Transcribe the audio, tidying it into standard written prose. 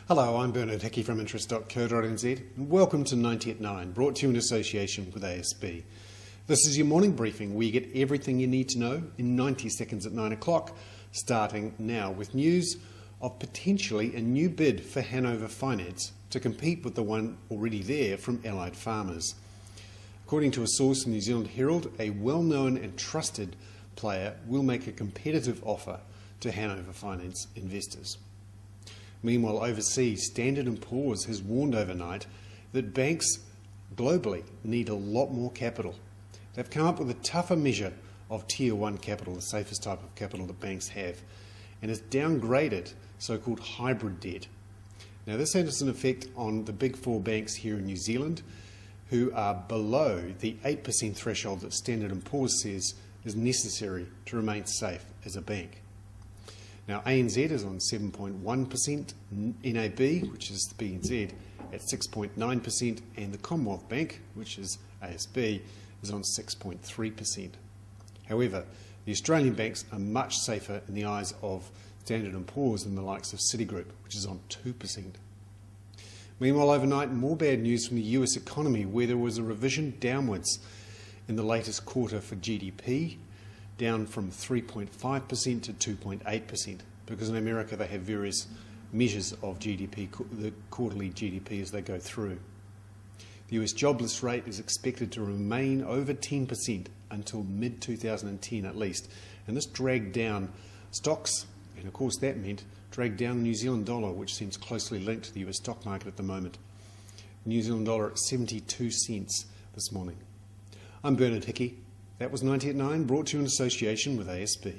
Hello, I'm Hickey from interest.co.nz and welcome to 90 at 9, brought to you in association with ASB. This is your morning briefing where you get everything you need to know in 90 seconds at 9 o'clock, starting now with news of potentially a new bid for Hanover Finance to compete with the one already there from Allied Farmers. According to a source in NZHerald, a well-known and trusted player will make a competitive offer to Hanover Finance investors. Meanwhile, overseas, Standard & Poor's has warned overnight that banks globally need a lot more capital. They've come up with a tougher measure of Tier 1 capital, the safest type of capital that banks have, and has downgraded so-called hybrid debt. Now, this has an effect on the big four banks here in New Zealand, who are below the 8% threshold that Standard & Poor's says is necessary to remain safe as a bank. Now, ANZ is on 7.1%, NAB, which is the BNZ, at 6.9%, and the Commonwealth Bank, which is ASB, is on 6.3%. However, the Australian banks are much safer in the eyes of Standard & Poor's than the likes of Citigroup, which is on 2%. Meanwhile, overnight, more bad news from the US economy, where there was a revision downwards in the latest quarter for GDP, down from 3.5% to 2.8%, because in America they have various measures of GDP, the quarterly GDP as they go through. The US jobless rate is expected to remain over 10% until mid-2010 at least, and this dragged down stocks, and of course that meant dragged down the New Zealand dollar, which seems closely linked to the US stock market at the moment. The New Zealand dollar at 72 cents this morning. I'm Hickey. That was 90 at 9, brought to you in association with ASB.